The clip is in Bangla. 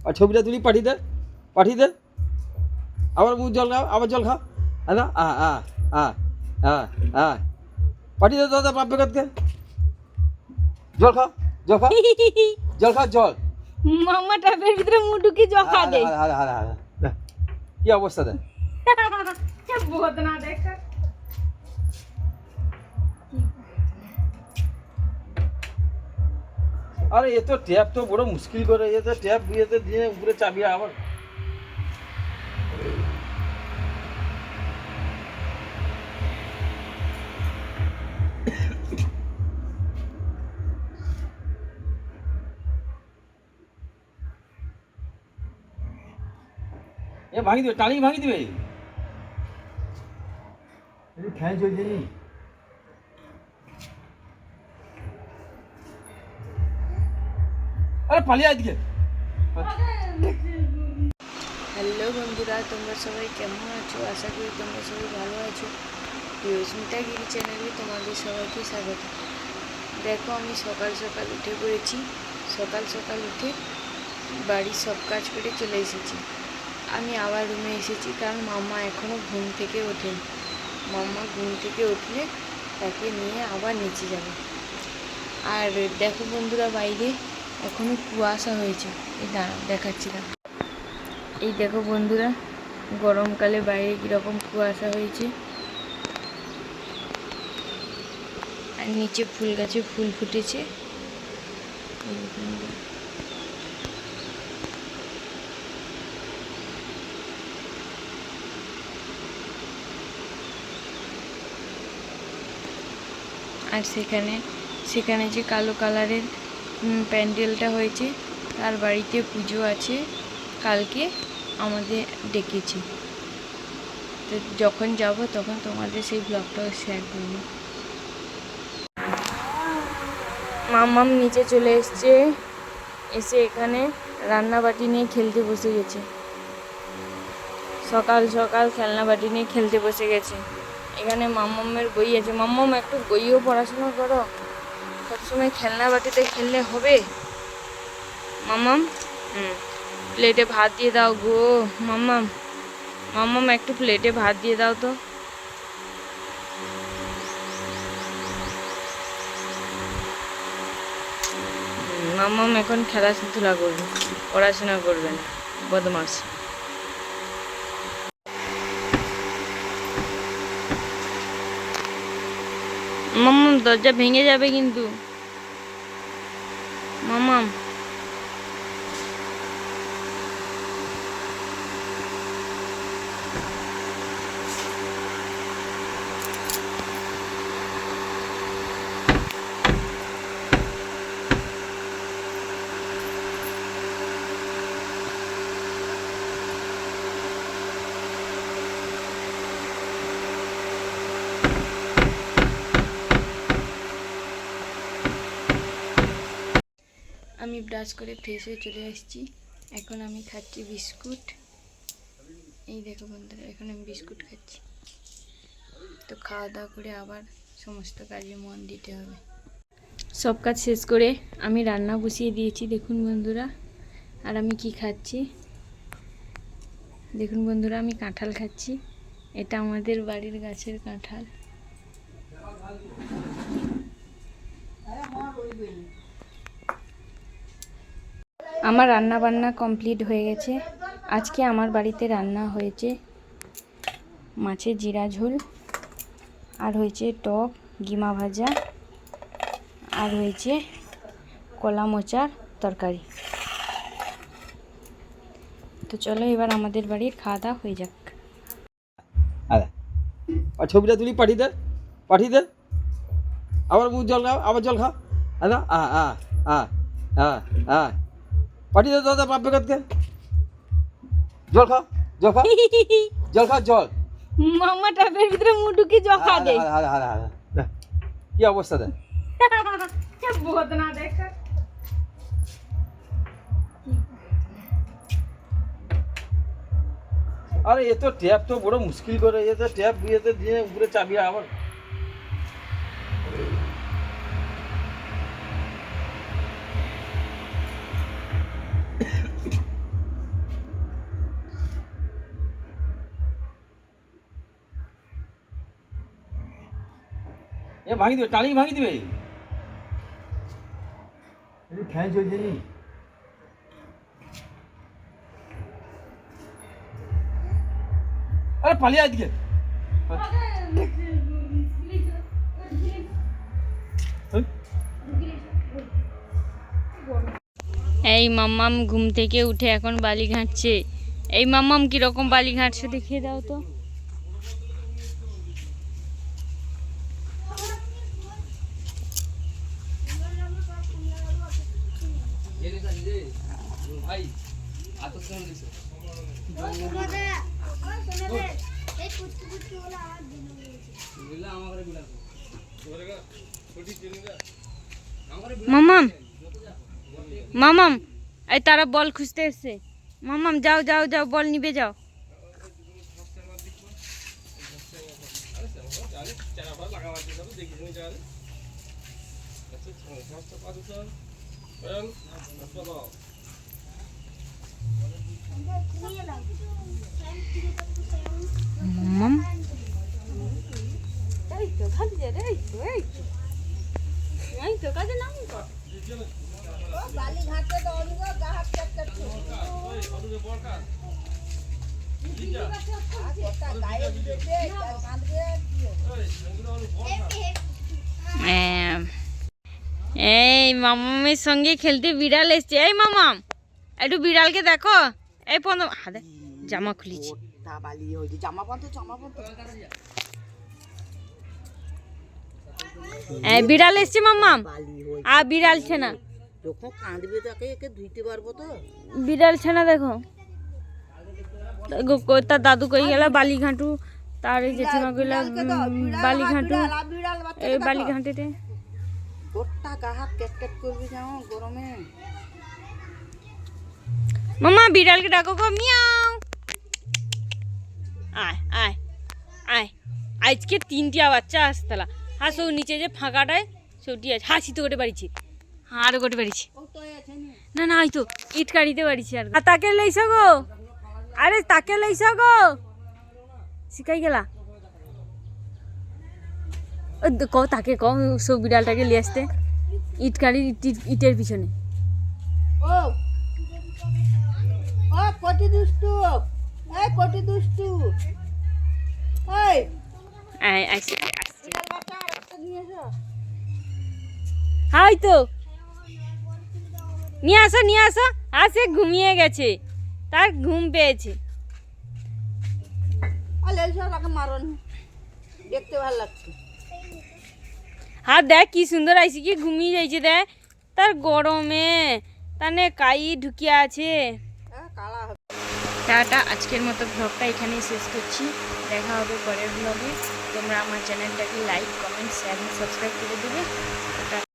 আর ছবিটা তুলি পাঠিয়ে দে। আবার মুখ জল খাও, আবার জল খাও। হ্যাঁ পাঠিয়ে দে দাদা বাপ বেগতকে। জল খাও, জল খাও, জল খাও, জল। মাম্মা ট্যাপের ভিতরে মুখ ঢুকিয়ে জল খা দে। কি অবস্থা দেয় বহুত না দেখ। আরে এ তো ট্যাপ তো বড় মুশকিল করে, এ তো ট্যাপ বিয়েতে দিয়ে উপরে চাবিয়ে আবার। এ ভাঙি দিবে, টানি ভাঙি দিবে। ফ্যান চলছে নি। আরে পালিয়ে আজকে। হ্যালো বন্ধুরা, তোমরা সবাই কেমন আছো? আশা করি তোমরা সবাই ভালো আছো। রশ্মিতা গিরি চ্যানেলে তোমাদের সবাইকে স্বাগত। দেখো, আমি সকাল সকাল উঠে পড়েছি। সকাল সকাল উঠে বাড়ির সব কাজ করে চলে এসেছি। আমি আবার রুমে এসেছি, কারণ মাম্মা এখনও ঘুম থেকে ওঠেনি। মাম্মা ঘুম থেকে উঠলে তাকে নিয়ে আবার নিচে যাবে। আর দেখো বন্ধুরা, বাইরে এখনও কুয়াশা হয়েছে। এই দাঁড়াও, দেখাচ্ছি না। এই দেখো বন্ধুরা, গরমকালে বাইরে কীরকম কুয়াশা হয়েছে। আর নিচে ফুল গাছে ফুল ফুটেছে। এই দেখুন বন্ধুরা। আর সেখানে যে কালো কালারের প্যান্ডেলটা হয়েছে, তার বাড়িতে পুজো আছে। কালকে আমাদের ডেকেছে, তো যখন যাব তখন তোমাদের সেই ব্লগটাও শেয়ার করব। মাম্মাম নিচে চলে এসছে, এসে এখানে রান্নাবাটি নিয়ে খেলতে বসে গেছে। সকাল সকাল খেলনাবাটি নিয়ে খেলতে বসে গেছে। এখানে মাম্মামের বই আছে। মাম্মাম, একটু বইও পড়াশোনা করো, সবসময় খেলনা বাটিতে খেললে হবে? মাম্মাম, প্লেটে ভাত দিয়ে দাও গো। মাম্মাম, মাম্মাম, একটু প্লেটে ভাত দিয়ে দাও তো। মাম্মাম এখন খেলাধুলা করবে, পড়াশোনা করবে না, বদমাস। মাম্মাম, দরজা ভেঙে যাবে কিন্তু। মাম্মাম, আমি ব্রাশ করে ফ্রেশ হয়ে চলে এসেছি। এখন আমি খাচ্ছি বিস্কুট। এই দেখো বন্ধুরা, এখন আমি বিস্কুট খাচ্ছি। তো খাওয়া দাওয়া করে আবার সমস্ত কাজে মন দিতে হবে। সব কাজ শেষ করে আমি রান্না বসিয়ে দিয়েছি। দেখুন বন্ধুরা, আর আমি কি খাচ্ছি দেখুন বন্ধুরা, আমি কাঁঠাল খাচ্ছি। এটা আমাদের বাড়ির গাছের কাঁঠাল। আমার রান্না বান্না কমপ্লিট হয়ে গেছে। আজকে আমার বাড়িতে রান্না হয়েছে মাছের জিরা ঝোল, আর হয়েছে টক গিমা ভাজা, আর হয়েছে কলা মোচার তরকারি। তো চলো এবার আমাদের বাড়ির খাওয়া দাওয়া হয়ে যাক। আর ছবিটা তুলি পাঠিয়ে দে। আবার মুখ জল খাও, আবার জল খাও। পাঠিয়ে দে দাদা বাপ বেগতকে। জল খাও, জল খাও, জল খাও, জল। মাম্মা ট্যাপের ভিতরে মুখ ঢুকিয়ে জল খা দে। কি অবস্থা দেয় বহুত না দেখ। আরে এ তো ট্যাপ তো বড় মুশকিল করে, এ তো ট্যাপ বিয়েতে দিয়ে উপরে চাবিয়ে আবার। এটা ভাঙি দিবে, টালি ভাঙি দিবে। ফ্যান চলছে নি। আরে পালিয়ে আজকে এই মাম্মাম ঘুম থেকে উঠে এখন বালি ঘাঁটছে। এই মাম্মাম কিরকম বালি ঘাঁটছে দেখিয়ে দাও তো। ভাই মামাম মামাম এই তারা বল খুঁজতে এসছে। মামাম যাও যাও যাও বল নিবে যাও। মামাম এই তো খালি রে, এই তো এই তো এই তো কাজে নাম তো বালি ঘাটে তো অন্য গাহাত কাটতে গায়ে দিতে কাঁদবে এই মামামের সঙ্গে খেলতে বিড়াল এসছে। এই মামাম একটু বিড়ালকে দেখো। এই পর্যন্ত হাতে জামা খুলিছি। তা বালি হইছে জামা পন্ত এই বিড়াল এসছে মামাম। বালি হই আর বিড়াল ছেনা যখন কাঁদবে তাকে একে ধুইতে পারবো তো। বিড়াল ছেনা দেখো। তার দাদু কই গেল বালি ঘাঁটু, তার এই জেঠিমা কইলা বালি ঘাঁটু। এই বালি ঘাঁটেতে গোটা গাহাত কেট করবি যাও গরমে। মামা বিড়ালকে ডাকো গো, মিয়াও। আয় আয় আয় আজকে 3টা বাচ্চা আসতলা। হ্যাঁ সব নিচে যে ফাঁকাটায় সবটি আছে। হাসি তো গোটে বাড়িছি, আরো গোটে বাড়িছি। না না হয়তো ইট কাড়িতে বাড়িছি। আর তাকে লইছ গো, আরে তাকে লইছ গো, শিখাই গেলা ক তাকে ক সব বিড়ালটাকে লিয়ে আসতে ইট কাড়ি ইটের পিছনে। ও ও কোটি দুষ্টু, এই কোটি দুষ্টু, এই আয় আসছে আসছে। বিড়াল বাচ্চা আরেকটা নিয়ে এসো। হাই তো নিয়ে আসো নিয়ে আসো। আর সে ঘুমিয়ে গেছে, তার ঘুম পেয়েছে। আলে এসো তাকে মারন, দেখতে ভালো লাগছে। হ্যাঁ দেখ কি সুন্দর আইসি, কি ঘুমিয়ে যাইছে দেখ। তার গরমে তানে কাই ঢুকিয়ে আছে। কালা হবে। টাটা, আজকের মতো ব্লগটা এখানেই শেষ করছি। দেখা হবে পরের ব্লগে। তোমরা আমার চ্যানেলটাকে লাইক কমেন্ট শেয়ার সাবস্ক্রাইব করে দেবে।